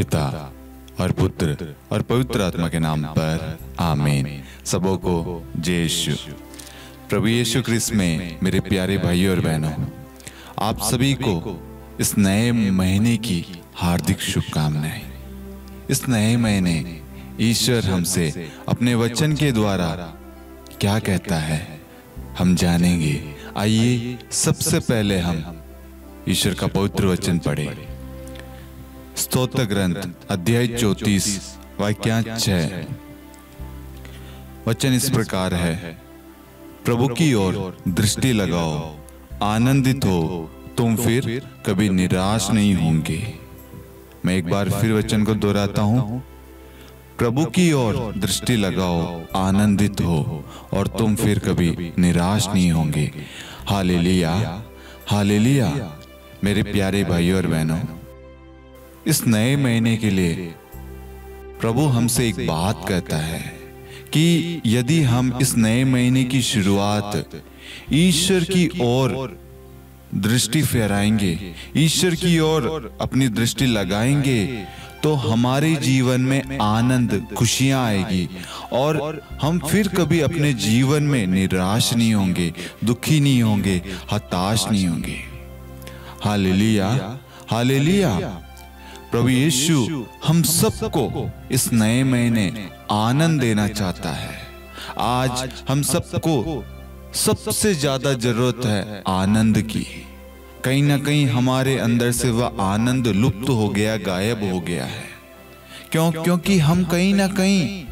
पिता और पुत्र और पवित्र आत्मा के नाम पर आमीन। सबों को जय यीशु। प्रभु यीशु ख्रिस्त में मेरे प्यारे भाइयों और बहनों, आप सभी को इस नए महीने की हार्दिक शुभकामनाएं। इस नए महीने ईश्वर हमसे अपने वचन के द्वारा क्या कहता है हम जानेंगे। आइए सबसे पहले हम ईश्वर का पवित्र वचन पढ़े। स्तोत्र ग्रंथ अध्याय 34 वाक्यांश 6। वचन इस प्रकार है, प्रभु की ओर दृष्टि लगाओ, आनंदित हो, तुम फिर कभी निराश नहीं होंगे। मैं एक बार फिर वचन को दोहराता हूं, प्रभु की ओर दृष्टि लगाओ, आनंदित हो और तुम फिर कभी निराश नहीं होंगे। Hallelujah, hallelujah. मेरे प्यारे भाइयों और बहनों, इस नए महीने के लिए प्रभु हमसे एक बात कहता है कि यदि हम इस नए महीने की शुरुआत ईश्वर की ओर दृष्टि फहराएंगे, ईश्वर की ओर अपनी दृष्टि लगाएंगे, तो हमारे जीवन में आनंद, खुशियां आएगी और हम फिर कभी अपने जीवन में निराश नहीं होंगे, दुखी नहीं होंगे, हताश नहीं होंगे। Hallelujah, hallelujah. प्रभु यीशु हम सबको इस नए महीने आनंद देना चाहता है। आज हम सबको सबसे ज्यादा जरूरत है आनंद की। कहीं ना कहीं हमारे अंदर से वह आनंद लुप्त हो गया, गायब हो गया है। क्योंकि हम कहीं ना कहीं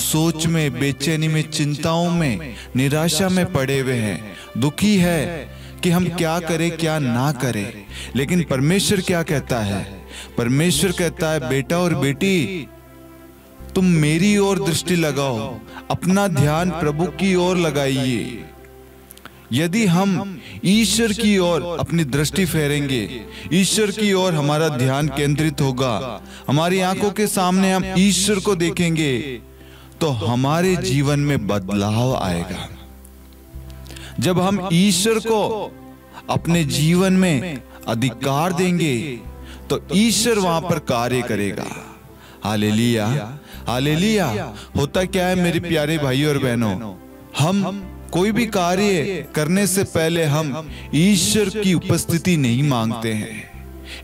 सोच में, बेचैनी में, चिंताओं में, निराशा में पड़े हुए हैं। दुखी है कि हम क्या करें, क्या ना करें। लेकिन परमेश्वर क्या कहता है? परमेश्वर कहता है, बेटा और बेटी, तुम मेरी ओर दृष्टि लगाओ, अपना ध्यान प्रभु की ओर लगाइए। यदि हम ईश्वर की ओर अपनी दृष्टि फेरेंगे, ईश्वर की ओर हमारा ध्यान केंद्रित होगा, हमारी आंखों के सामने हम ईश्वर को देखेंगे, तो हमारे जीवन में बदलाव आएगा। जब हम ईश्वर को अपने जीवन में अधिकार देंगे, तो ईश्वर वहां पर कार्य करेगा। Hallelujah, hallelujah. होता क्या है मेरे प्यारे भाइयों और बहनों, हम कोई भी कार्य करने से पहले हम ईश्वर की उपस्थिति नहीं मांगते हैं,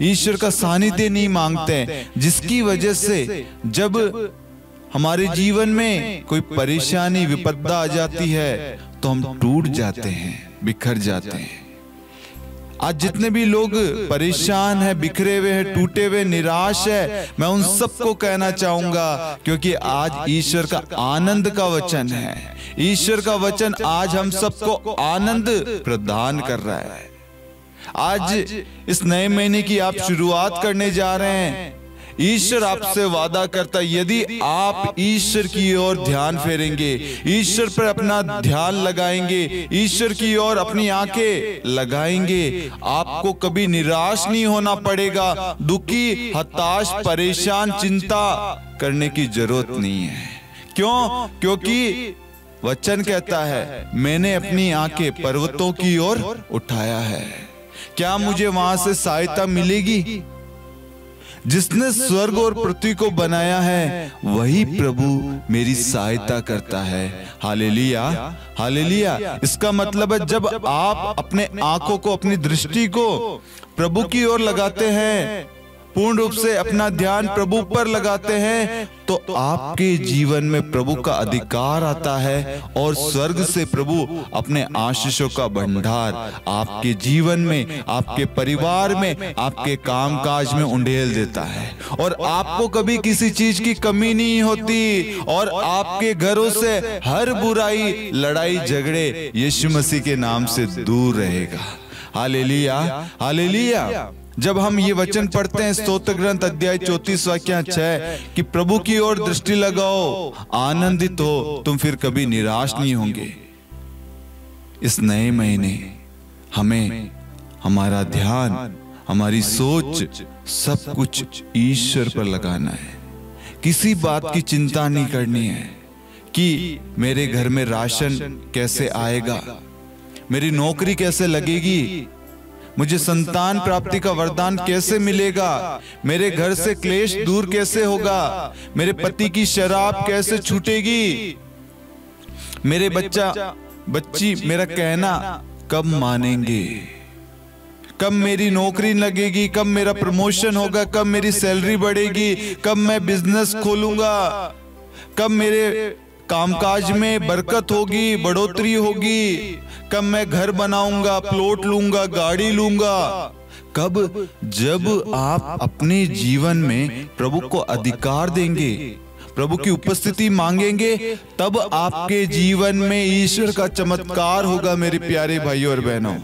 ईश्वर का सानिध्य नहीं मांगते हैं, जिसकी वजह से जब हमारे जीवन में कोई परेशानी, विपदा आ जाती है, तो हम टूट जाते हैं, बिखर जाते हैं। आज जितने भी लोग परेशान हैं, बिखरे हुए हैं, टूटे हुए, निराश है, मैं उन सबको कहना चाहूंगा, क्योंकि आज ईश्वर का आनंद का वचन है। ईश्वर का वचन आज हम सबको आनंद प्रदान कर रहा है। आज इस नए महीने की आप शुरुआत करने जा रहे हैं। ईश्वर आपसे वादा करता है, यदि आप ईश्वर की ओर ध्यान फेरेंगे, ईश्वर पर अपना ध्यान लगाएंगे, ईश्वर की ओर अपनी आंखें लगाएंगे, आपको कभी निराश नहीं होना पड़ेगा, दुखी, हताश, परेशान, चिंता करने की जरूरत नहीं है। क्यों? क्योंकि वचन कहता है, मैंने अपनी आंखें पर्वतों की ओर उठाया है। क्या मुझे वहां से सहायता मिलेगी? जिसने स्वर्ग और पृथ्वी को बनाया है, वही प्रभु मेरी सहायता करता है। Hallelujah, hallelujah. इसका मतलब है, जब आप अपने आंखों को, अपनी दृष्टि को प्रभु की ओर लगाते हैं, पूर्ण रूप से अपना ध्यान प्रभु पर लगाते हैं, तो आपके जीवन में प्रभु का अधिकार आता है और स्वर्ग से प्रभु अपने आशीषों का भंडार आपके जीवन में, आपके परिवार में, आपके कामकाज में उंडेल देता है और आपको कभी किसी चीज की कमी नहीं होती और आपके घरों से हर बुराई, लड़ाई, झगड़े यीशु मसीह के नाम से दूर रहेगा। Hallelujah, hallelujah. जब हम ये वचन पढ़ते हैं, स्तोत्र ग्रंथ अध्याय 34 वाक्यांश 6 कि प्रभु की ओर दृष्टि लगाओ, आनंदित हो, तुम फिर कभी निराश नहीं होंगे। इस नए महीने हमें हमारा ध्यान, हमारी सोच, सब कुछ ईश्वर पर लगाना है। किसी बात की चिंता नहीं करनी है कि मेरे घर में राशन कैसे आएगा, मेरी नौकरी कैसे लगेगी, मुझे संतान प्राप्ति का वरदान कैसे मिलेगा, मेरे घर से क्लेश दूर कैसे होगा, मेरे पति की शराब कैसे छूटेगी, मेरे बच्ची मेरा कहना कब मानेंगे, कब मेरी नौकरी लगेगी, कब मेरा प्रमोशन होगा, कब मेरी सैलरी बढ़ेगी, कब मैं बिजनेस खोलूंगा, कब मेरे कामकाज में बरकत होगी, बढ़ोतरी होगी, कब मैं घर बनाऊंगा, प्लॉट लूंगा, गाड़ी लूंगा। कब? जब आप अपने जीवन में प्रभु को अधिकार देंगे, प्रभु की उपस्थिति मांगेंगे, तब आपके जीवन में ईश्वर का चमत्कार होगा मेरे प्यारे भाइयों और बहनों।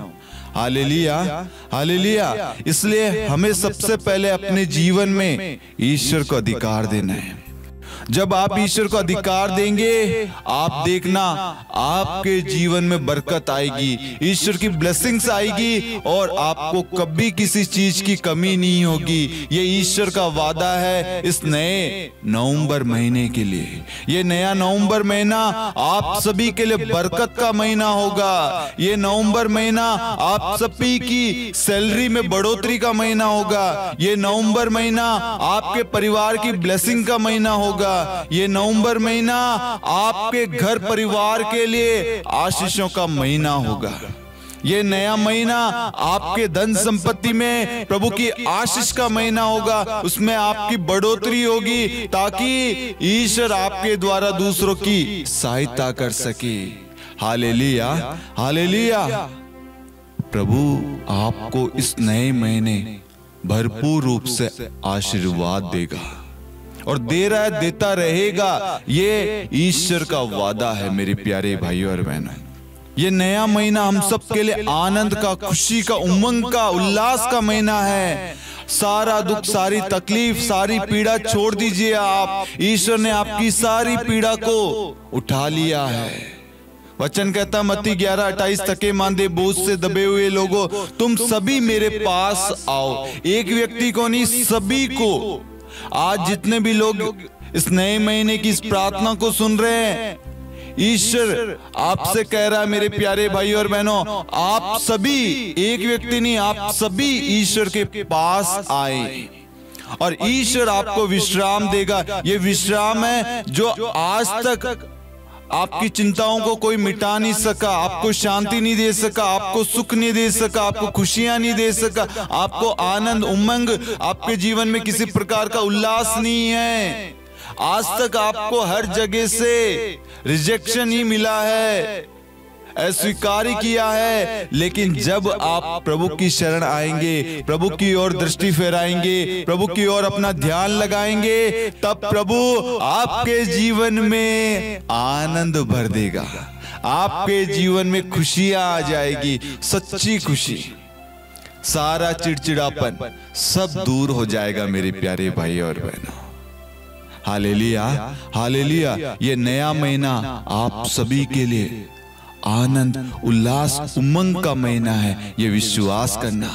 Hallelujah, hallelujah. इसलिए हमें सबसे पहले अपने जीवन में ईश्वर को अधिकार देना है। जब आप ईश्वर को अधिकार देंगे, आप देखना आपके जीवन में बरकत आएगी, ईश्वर की ब्लेसिंग्स आएगी और आपको कभी किसी चीज की कमी नहीं होगी। ये ईश्वर का वादा है इस नए नवंबर महीने के लिए। ये नया नवंबर महीना आप सभी के लिए बरकत का महीना होगा। ये नवंबर महीना आप सभी की सैलरी में बढ़ोतरी का महीना होगा। ये नवंबर महीना आपके परिवार की ब्लेसिंग का महीना होगा। ये नवंबर महीना आपके घर परिवार के लिए आशीषों का महीना होगा। ये नया महीना आपके धन संपत्ति में प्रभु की आशीष का महीना होगा। उसमें आपकी बढ़ोतरी होगी ताकि ईश्वर आपके द्वारा दूसरों की सहायता कर सके। Hallelujah, hallelujah. प्रभु आपको इस नए महीने भरपूर रूप से आशीर्वाद देगा और दे रहा है, देता रहेगा। ये ईश्वर का वादा है मेरे प्यारे भाइयों और बहनों। ये नया महीना हम सब के लिए आनंद का, खुशी का, उमंग का, उल्लास का महीना है। सारा दुख, सारी तकलीफ, सारी पीड़ा छोड़ दीजिए आप। ईश्वर ने आपकी सारी पीड़ा को उठा लिया है। वचन कहता मत्ती 11:28, थके मांदे बोझ से दबे हुए लोगों, तुम सभी मेरे पास आओ। एक व्यक्ति को नहीं, सभी को। आज जितने भी लोग इस नए महीने की इस प्रार्थना को सुन रहे हैं, ईश्वर आपसे कह रहा है मेरे प्यारे भाइयों और बहनों, आप सभी, एक व्यक्ति नहीं, आप सभी ईश्वर के पास आए और ईश्वर आपको विश्राम देगा। ये विश्राम है जो आज तक आपकी चिंताओं को कोई मिटा नहीं सका, आपको शांति नहीं दे सका, आपको सुख नहीं दे सका, आपको खुशियां नहीं दे सका, आपको आनंद, उमंग, आपके जीवन में किसी प्रकार का उल्लास नहीं है। आज तक आपको हर जगह से रिजेक्शन ही मिला है, अस्वीकार किया है। लेकिन जब आप प्रभु की शरण आएंगे, प्रभु की ओर दृष्टि फेराएंगे, प्रभु की ओर अपना ध्यान लगाएंगे, तब प्रभु आपके जीवन में आनंद भर देगा। आपके जीवन में खुशियां आ जाएगी, सच्ची खुशी। सारा चिड़चिड़ापन सब दूर हो जाएगा मेरे प्यारे भाई और बहनों। Hallelujah, hallelujah. ये नया महीना आप सभी के लिए आनंद, उल्लास, उमंग का महीना है। ये विश्वास करना।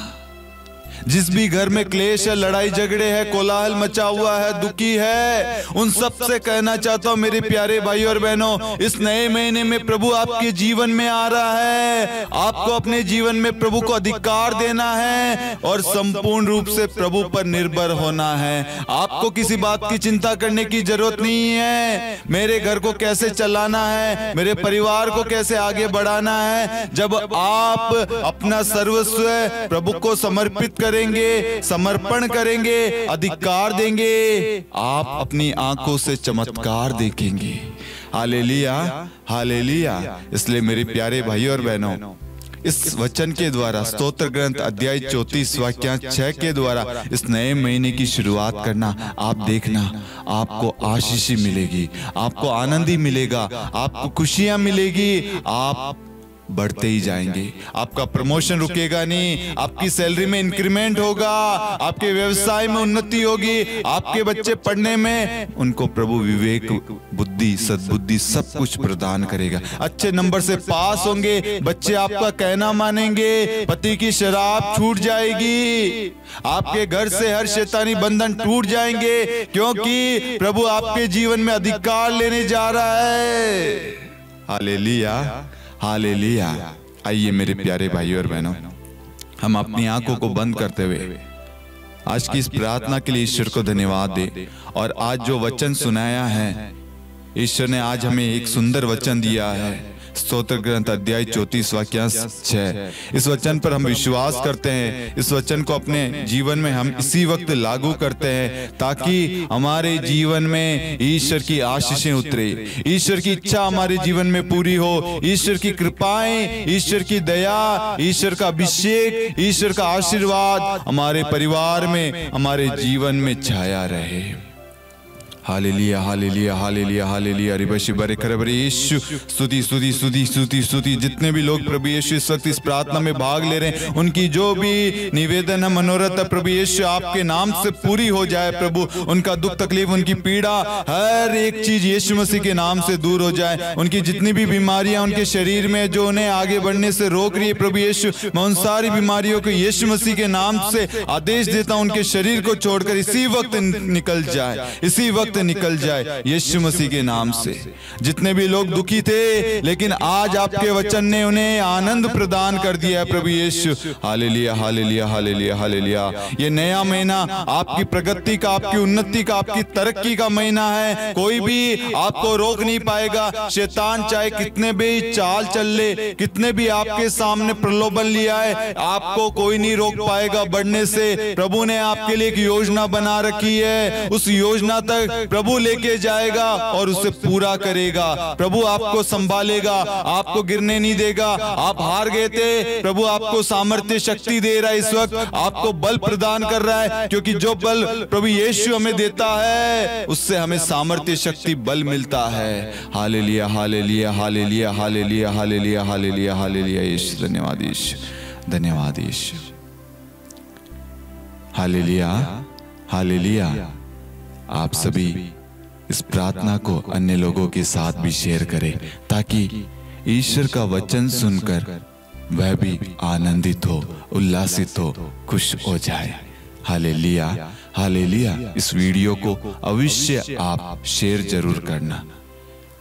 जिस भी घर में क्लेश है, लड़ाई झगड़े है, कोलाहल मचा हुआ है, दुखी है, उन सब से कहना चाहता हूं मेरे प्यारे भाई और बहनों, इस नए महीने में प्रभु आपके जीवन में आ रहा है। आपको अपने जीवन में प्रभु को अधिकार देना है और संपूर्ण रूप से प्रभु पर निर्भर होना है। आपको किसी बात की चिंता करने की जरूरत नहीं है। मेरे घर को कैसे चलाना है, मेरे परिवार को कैसे आगे बढ़ाना है। जब आप अपना सर्वस्व प्रभु को समर्पित करेंगे, समर्पण करेंगे, अधिकार देंगे, आप अपनी आंखों से चमत्कार देखेंगे। Hallelujah, hallelujah. इसलिए मेरे प्यारे भाइयों और बहनों, इस वचन के द्वारा, स्तोत्र ग्रंथ अध्याय 34 वाक्य 6 के द्वारा इस नए महीने की शुरुआत करना। आप देखना, आपको आशीष मिलेगी, आपको आनंद ही मिलेगा, आपको खुशियां मिलेगी, आप बढ़ते ही जाएंगे। आपका प्रमोशन रुकेगा नहीं, आपकी सैलरी में इंक्रीमेंट होगा, आपके व्यवसाय में उन्नति होगी, आपके बच्चे पढ़ने में उनको प्रभु विवेक, बुद्धि, सद्बुद्धि सब कुछ प्रदान करेगा। अच्छे नंबर से पास होंगे, बच्चे आपका कहना मानेंगे, पति की शराब छूट जाएगी, आपके घर से हर शैतानी बंधन टूट जाएंगे, क्योंकि प्रभु आपके जीवन में अधिकार लेने जा रहा है। Hallelujah, hallelujah. आइए मेरे प्यारे भाइयों और बहनों, हम अपनी आंखों को बंद करते हुए आज की इस प्रार्थना के लिए ईश्वर को धन्यवाद दे। और आज जो वचन सुनाया है, ईश्वर ने आज हमें एक सुंदर वचन दिया है। स्तोत्र ग्रंथ अध्याय 34 वाक्यांश 6। इस वचन पर हम विश्वास करते हैं, इस वचन को अपने जीवन में हम इसी वक्त लागू करते हैं ताकि हमारे जीवन में ईश्वर की आशीषें उतरे, ईश्वर की इच्छा हमारे जीवन में पूरी हो, ईश्वर की कृपाएं, ईश्वर की दया, ईश्वर का अभिषेक, ईश्वर का आशीर्वाद हमारे परिवार में, हमारे जीवन में छाया रहे। हालेलुया हालेलुया हालेलुया हालेलुया रिबशी बरे करबरे यीशु स्तुति स्तुति स्तुति स्तुति स्तुति। जितने भी लोग प्रभु यीशु इस वक्त इस प्रार्थना में भाग ले रहे हैं, उनकी जो भी निवेदन है, मनोरथ है, प्रभु यीशु आपके नाम से पूरी हो जाए। प्रभु उनका दुख तकलीफ, उनकी पीड़ा, हर एक चीज यीशु मसीह के नाम से दूर हो जाए। उनकी जितनी भी बीमारियां उनके शरीर में जो उन्हें आगे बढ़ने से रोक रही है, प्रभु यीशु मैं उन सारी बीमारियों को यीशु मसीह के नाम से आदेश देता हूं, उनके शरीर को छोड़कर इसी वक्त निकल जाए, इसी वक्त निकल जाए यीशु मसीह के नाम से। जितने भी लोग दुखी थे, लेकिन आज आपके वचन ने उन्हें आनंद प्रदान कर दिया है प्रभु Yeshu. Hallelujah hallelujah hallelujah hallelujah. ये नया महीना आपकी प्रगति का, आपकी उन्नति का, आपकी तरक्की का महीना है। कोई भी आपको रोक नहीं पाएगा। शैतान चाहे कितने भी चाल चल ले, कितने भी आपके सामने प्रलोभन लिया है, आपको कोई नहीं रोक पाएगा बढ़ने से। प्रभु ने आपके लिए एक योजना बना रखी है, उस योजना तक प्रभु लेके जाएगा और उसे पूरा करेगा। प्रभु आपको संभालेगा, आपको गिरने नहीं देगा। आप हार गए थे, प्रभु आपको सामर्थ्य शक्ति दे रहा है, इस वक्त आपको बल प्रदान कर रहा है, क्योंकि जो बल प्रभु यीशु हमें देता है उससे हमें सामर्थ्य शक्ति बल मिलता है। Hallelujah hallelujah hallelujah hallelujah hallelujah hallelujah hallelujah. Yeshu धन्यवाद, यीशु धन्यवाद, यीशु हालेलुया हालेलुया। आप सभी इस प्रार्थना को अन्य लोगों के साथ भी शेयर करें ताकि ईश्वर का वचन सुनकर वह भी आनंदित हो, उल्लासित हो, खुश हो जाए। Hallelujah hallelujah. इस वीडियो को अवश्य आप शेयर जरूर करना।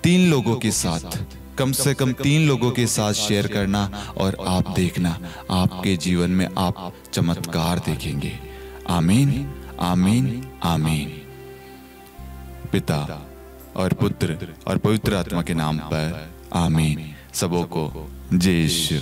3 लोगों के साथ, कम से कम 3 लोगों के साथ शेयर करना और आप देखना आपके जीवन में आप चमत्कार देखेंगे। आमीन आमीन आमीन। पिता और पुत्र और पवित्र आत्मा के नाम पर आमीन। सबों को जय यीशु।